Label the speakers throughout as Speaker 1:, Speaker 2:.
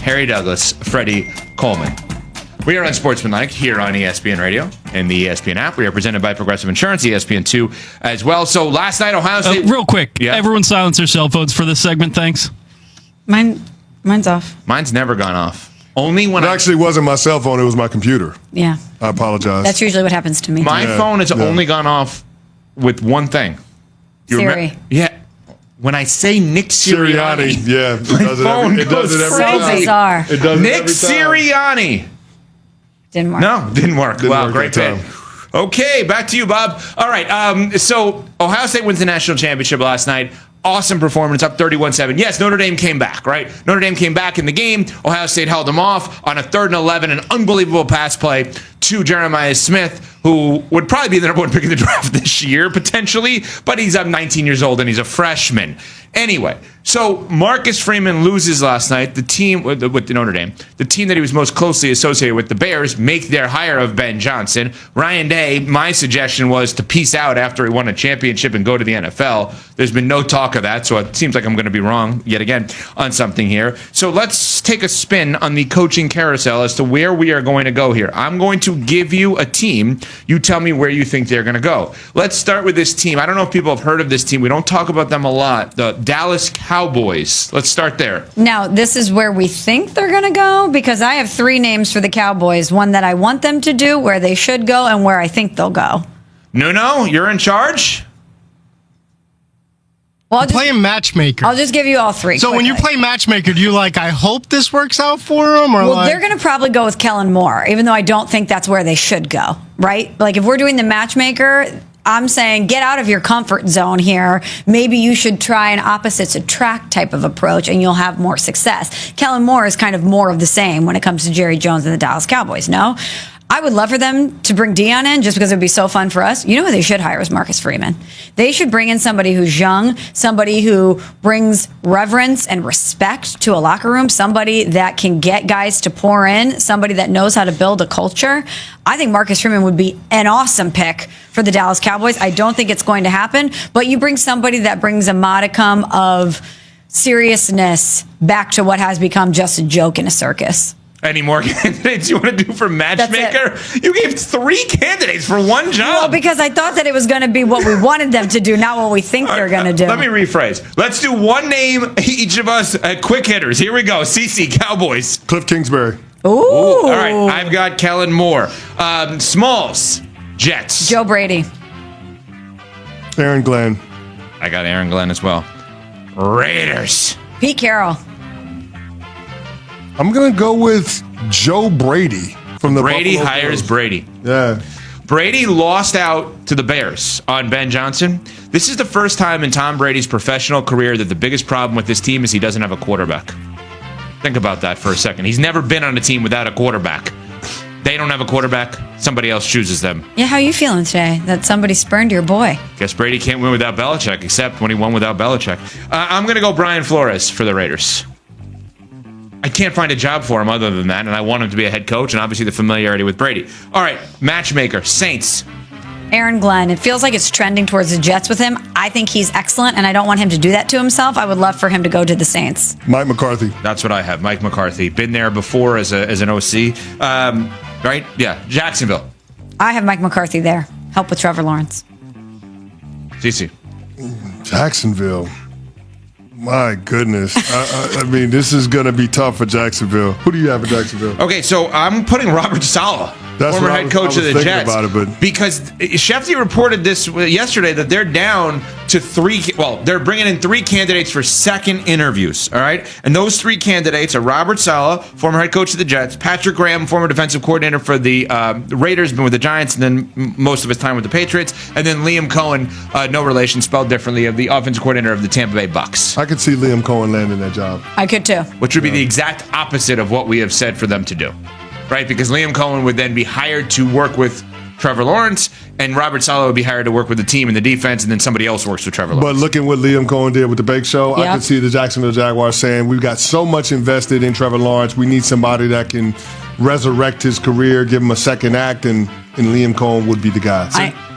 Speaker 1: Harry Douglas, Freddie Coleman. We are on Sportsmanlike here on ESPN Radio and the ESPN app. We are presented by Progressive Insurance, ESPN2 as well. So last night, Ohio State...
Speaker 2: real quick, everyone silence their cell phones for this segment, thanks.
Speaker 3: Mine's off.
Speaker 1: Mine's never gone off. Only when
Speaker 4: it actually wasn't my cell phone, it was my computer.
Speaker 3: Yeah.
Speaker 4: I apologize.
Speaker 3: That's usually what happens to me.
Speaker 1: My phone has only gone off with one thing.
Speaker 3: Siri.
Speaker 1: Yeah. When I say Nick Sirianni.
Speaker 4: Yeah. It does it every time.
Speaker 3: So bizarre.
Speaker 4: It does
Speaker 1: Nick Sirianni.
Speaker 3: Didn't work.
Speaker 1: No, didn't work. Wow, great
Speaker 4: time.
Speaker 1: Okay, back to you, Bob. All right, so Ohio State wins the national championship last night. Awesome performance, up 31-7. Yes, Notre Dame came back, right? Notre Dame came back in the game. Ohio State held them off on a 3rd and 11, an unbelievable pass play to Jeremiah Smith, who would probably be the number 1 pick in the draft this year, potentially, but he's 19 years old and he's a freshman. Anyway, so Marcus Freeman loses last night. The team with Notre Dame, the team that he was most closely associated with, the Bears, make their hire of Ben Johnson. Ryan Day, my suggestion was to peace out after he won a championship and go to the NFL. There's been no talk of that, so it seems like I'm going to be wrong yet again on something here. So let's take a spin on the coaching carousel as to where we are going to go here. I'm going to give you a team. You tell me where you think they're going to go. Let's start with this team. I don't know if people have heard of this team. We don't talk about them a lot. The Dallas Cowboys. Let's start there.
Speaker 3: Now, this is where we think they're going to go, because I have 3 names for the Cowboys. One that I want them to do, where they should go, and where I think they'll go.
Speaker 1: No, you're in charge?
Speaker 3: Well,
Speaker 5: playing matchmaker.
Speaker 3: I'll just give you all 3.
Speaker 5: So when you play matchmaker, do you I hope this works out for them? Or
Speaker 3: they're going to probably go with Kellen Moore, even though I don't think that's where they should go, right? Like, if we're doing the matchmaker, I'm saying get out of your comfort zone here. Maybe you should try an opposites attract type of approach, and you'll have more success. Kellen Moore is kind of more of the same when it comes to Jerry Jones and the Dallas Cowboys, no? I would love for them to bring Dion in just because it would be so fun for us. You know who they should hire is Marcus Freeman. They should bring in somebody who's young, somebody who brings reverence and respect to a locker room, somebody that can get guys to pour in, somebody that knows how to build a culture. I think Marcus Freeman would be an awesome pick for the Dallas Cowboys. I don't think it's going to happen, but you bring somebody that brings a modicum of seriousness back to what has become just a joke in a circus.
Speaker 1: Any more candidates you want to do for matchmaker? You gave 3 candidates for one job.
Speaker 3: Well, because I thought that it was going to be what we wanted them to do, not what we think they're going to do.
Speaker 1: Let me rephrase. Let's do one name, each of us, quick hitters. Here we go. CC, Cowboys.
Speaker 4: Cliff Kingsbury.
Speaker 3: Ooh.
Speaker 1: All right. I've got Kellen Moore. Smalls, Jets.
Speaker 3: Joe Brady.
Speaker 4: Aaron Glenn.
Speaker 1: I got Aaron Glenn as well. Raiders.
Speaker 3: Pete Carroll.
Speaker 4: I'm going to go with Joe Brady from the
Speaker 1: Brady
Speaker 4: Buffalo
Speaker 1: hires
Speaker 4: Bills.
Speaker 1: Brady.
Speaker 4: Yeah.
Speaker 1: Brady lost out to the Bears on Ben Johnson. This is the first time in Tom Brady's professional career that the biggest problem with this team is he doesn't have a quarterback. Think about that for a second. He's never been on a team without a quarterback. They don't have a quarterback. Somebody else chooses them.
Speaker 3: Yeah, how are you feeling today that somebody spurned your boy?
Speaker 1: Guess Brady can't win without Belichick, except when he won without Belichick. I'm going to go Brian Flores for the Raiders. I can't find a job for him other than that, and I want him to be a head coach, and obviously the familiarity with Brady. All right, matchmaker, Saints.
Speaker 3: Aaron Glenn. It feels like it's trending towards the Jets with him. I think he's excellent, and I don't want him to do that to himself. I would love for him to go to the Saints.
Speaker 4: Mike McCarthy.
Speaker 1: That's what I have, Mike McCarthy. Been there before as an OC. Right? Yeah, Jacksonville.
Speaker 3: I have Mike McCarthy there. Help with Trevor Lawrence.
Speaker 1: CC.
Speaker 4: Jacksonville. My goodness. I mean, this is going to be tough for Jacksonville. Who do you have in Jacksonville?
Speaker 1: Okay, so I'm putting Robert Saleh, former head coach of the Jets. Because Shefty reported this yesterday that they're down to 3. Well, they're bringing in 3 candidates for second interviews. All right, and those 3 candidates are Robert Saleh, former head coach of the Jets, Patrick Graham, former defensive coordinator for the Raiders, been with the Giants, and then most of his time with the Patriots, and then Liam Cohen, no relation, spelled differently, of the offensive coordinator of the Tampa Bay Bucks.
Speaker 4: I could see Liam Cohen landing that job.
Speaker 3: I could too.
Speaker 1: Which would be the exact opposite of what we have said for them to do. Right? Because Liam Cohen would then be hired to work with Trevor Lawrence, and Robert Saleh would be hired to work with the team and the defense, and then somebody else works with Trevor Lawrence.
Speaker 4: But looking what Liam Cohen did with the Bake Show,
Speaker 3: yep.
Speaker 4: I could see the Jacksonville Jaguars saying, we've got so much invested in Trevor Lawrence, we need somebody that can resurrect his career, give him a second act, and Liam Cohen would be the guy.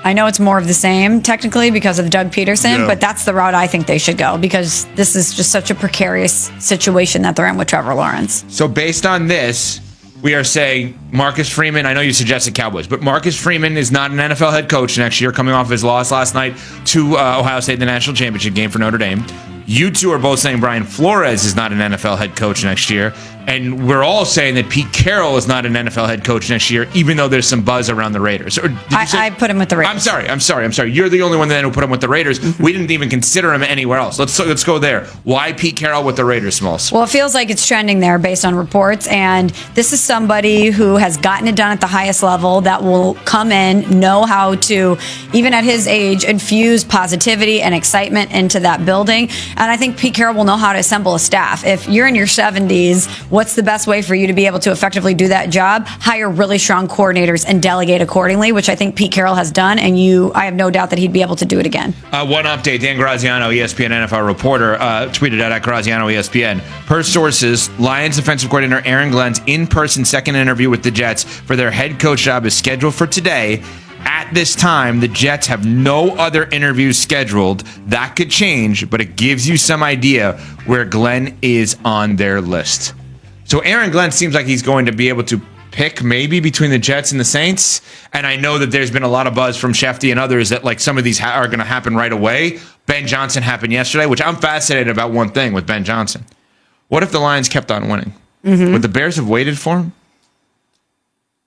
Speaker 3: I know it's more of the same technically because of Doug Peterson,
Speaker 4: Yeah.
Speaker 3: but that's the route I think they should go because this is just such a precarious situation that they're in with Trevor Lawrence.
Speaker 1: So based on this, we are saying Marcus Freeman, I know you suggested Cowboys, but Marcus Freeman is not an NFL head coach next year, coming off his loss last night to Ohio State in the national championship game for Notre Dame. You two are both saying Brian Flores is not an NFL head coach next year. And we're all saying that Pete Carroll is not an NFL head coach next year, even though there's some buzz around the Raiders. Or did you say,
Speaker 3: I put him with the Raiders.
Speaker 1: I'm sorry. You're the only one then who put him with the Raiders. We didn't even consider him anywhere else. Let's go there. Why Pete Carroll with the Raiders, Smalls?
Speaker 3: Well, it feels like it's trending there based on reports. And this is somebody who has gotten it done at the highest level that will come in, know how to, even at his age, infuse positivity and excitement into that building. And I think Pete Carroll will know how to assemble a staff. If you're in your 70s, what's the best way for you to be able to effectively do that job? Hire really strong coordinators and delegate accordingly, which I think Pete Carroll has done. And I have no doubt that he'd be able to do it again.
Speaker 1: One update, Dan Graziano, ESPN NFL reporter, tweeted out at Graziano ESPN. Per sources, Lions defensive coordinator Aaron Glenn's in-person second interview with the Jets for their head coach job is scheduled for today. At this time, the Jets have no other interviews scheduled. That could change, but it gives you some idea where Glenn is on their list. So Aaron Glenn seems like he's going to be able to pick maybe between the Jets and the Saints. And I know that there's been a lot of buzz from Shefty and others that like some of these are going to happen right away. Ben Johnson happened yesterday, which I'm fascinated about one thing with Ben Johnson. What if the Lions kept on winning? Would the Bears have waited for him?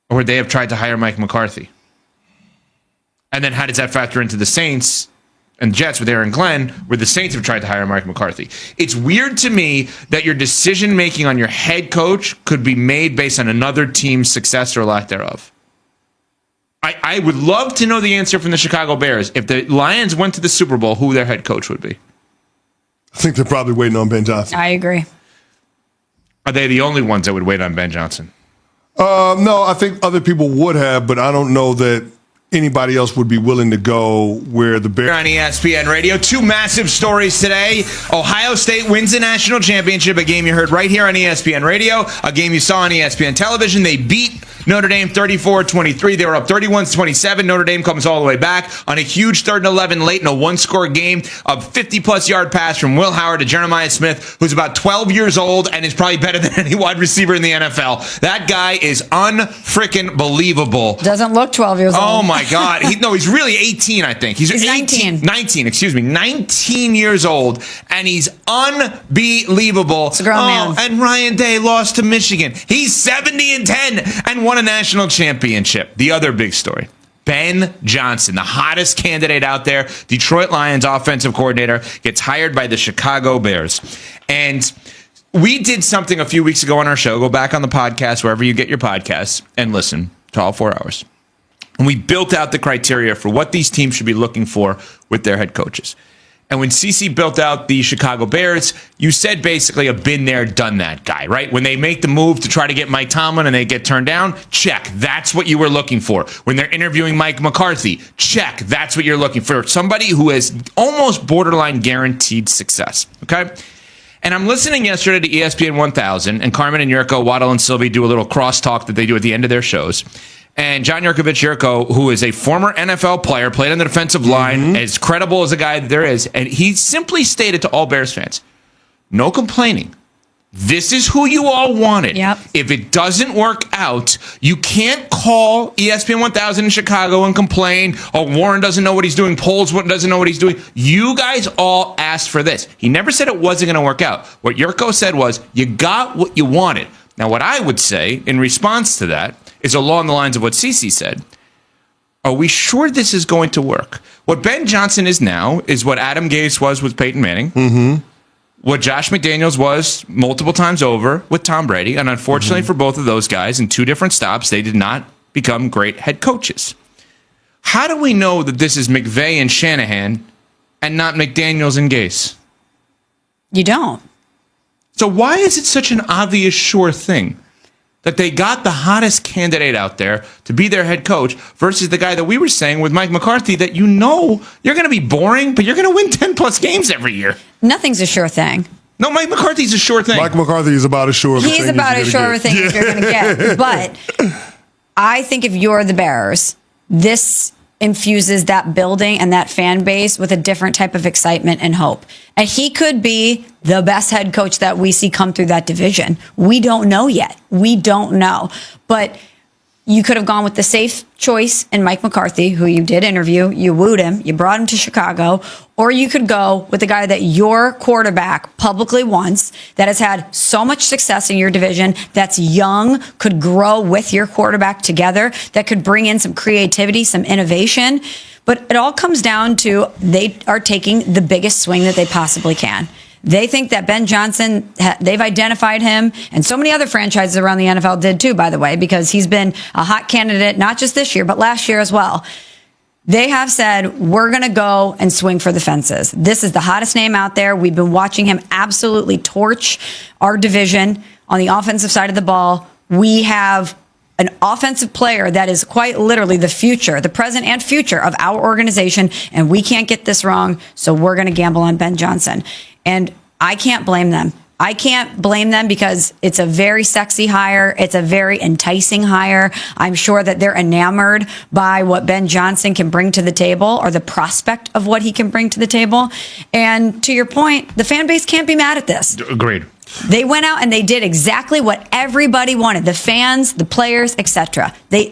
Speaker 1: Or would they have tried to hire Mike McCarthy? And then how does that factor into the Saints and Jets with Aaron Glenn, where the Saints have tried to hire Mike McCarthy? It's weird to me that your decision-making on your head coach could be made based on another team's success or lack thereof. I would love to know the answer from the Chicago Bears. If the Lions went to the Super Bowl, who their head coach would be.
Speaker 4: I think they're probably waiting on Ben Johnson.
Speaker 3: I agree.
Speaker 1: Are they the only ones that would wait on Ben Johnson?
Speaker 4: No, I think other people would have, but I don't know that anybody else would be willing to go where the Bears.
Speaker 1: On ESPN Radio, two massive stories today. Ohio State wins the national championship, a game you heard right here on ESPN Radio, a game you saw on ESPN television. They beat Notre Dame 34-23. They were up 31-27. Notre Dame comes all the way back on a huge 3rd and 11 late in a one-score game. A 50-plus yard pass from Will Howard to Jeremiah Smith, who's about 12 years old and is probably better than any wide receiver in the NFL. That guy is unfreaking believable.
Speaker 3: Doesn't look 12 years old.
Speaker 1: Oh, my God. He's really 18, I think. He's
Speaker 3: 19.
Speaker 1: 19 years old, and he's unbelievable.
Speaker 3: It's a grown man.
Speaker 1: And Ryan Day lost to Michigan. He's 70-10 and won a national championship. The other big story. Ben Johnson, the hottest candidate out there, Detroit Lions offensive coordinator, gets hired by the Chicago Bears. And we did something a few weeks ago on our show. Go back on the podcast, wherever you get your podcasts, and listen to all 4 hours. And we built out the criteria for what these teams should be looking for with their head coaches. And when CC built out the Chicago Bears, you said basically a been there, done that guy, right? When they make the move to try to get Mike Tomlin and they get turned down, check. That's what you were looking for. When they're interviewing Mike McCarthy, check. That's what you're looking for. Somebody who has almost borderline guaranteed success, okay? And I'm listening yesterday to ESPN 1000, and Carmen and Yurko, Waddle and Sylvie do a little crosstalk that they do at the end of their shows. And John Yurko, who is a former NFL player, played on the defensive line, as credible as a guy that there is, and he simply stated to all Bears fans, no complaining. This is who you all wanted.
Speaker 3: Yep.
Speaker 1: If it doesn't work out, you can't call ESPN 1000 in Chicago and complain, oh, Warren doesn't know what he's doing, Poles doesn't know what he's doing. You guys all asked for this. He never said it wasn't going to work out. What Yurko said was, you got what you wanted. Now, what I would say in response to that is along the lines of what CeCe said. Are we sure this is going to work? What Ben Johnson is now is what Adam Gase was with Peyton Manning, what Josh McDaniels was multiple times over with Tom Brady, and unfortunately for both of those guys, in 2 different stops, they did not become great head coaches. How do we know that this is McVay and Shanahan and not McDaniels and Gase?
Speaker 3: You don't.
Speaker 1: So why is it such an obvious sure thing that they got the hottest candidate out there to be their head coach versus the guy that we were saying with Mike McCarthy that you know you're going to be boring, but you're going to win 10-plus games every year?
Speaker 3: Nothing's a sure thing.
Speaker 1: No, Mike McCarthy's a sure thing.
Speaker 4: Mike McCarthy is about as sure of a thing.
Speaker 3: He's about as sure of a thing as you're going to get. But I think if you're the Bears, this infuses that building and that fan base with a different type of excitement and hope. And he could be the best head coach that we see come through that division. We don't know yet. We don't know. But you could have gone with the safe choice in Mike McCarthy, who you did interview. You wooed him. You brought him to Chicago. Or you could go with the guy that your quarterback publicly wants, that has had so much success in your division, that's young, could grow with your quarterback together, that could bring in some creativity, some innovation. But it all comes down to they are taking the biggest swing that they possibly can. They think that Ben Johnson, they've identified him, and so many other franchises around the NFL did too, by the way, because he's been a hot candidate, not just this year, but last year as well. They have said, we're going to go and swing for the fences. This is the hottest name out there. We've been watching him absolutely torch our division on the offensive side of the ball. We have an offensive player that is quite literally the future, the present and future of our organization, and we can't get this wrong, so we're going to gamble on Ben Johnson. And I can't blame them. I can't blame them because it's a very sexy hire. It's a very enticing hire. I'm sure that they're enamored by what Ben Johnson can bring to the table, or the prospect of what he can bring to the table. And to your point, the fan base can't be mad at this.
Speaker 1: Agreed.
Speaker 3: They went out and they did exactly what everybody wanted. The fans, the players, etc. They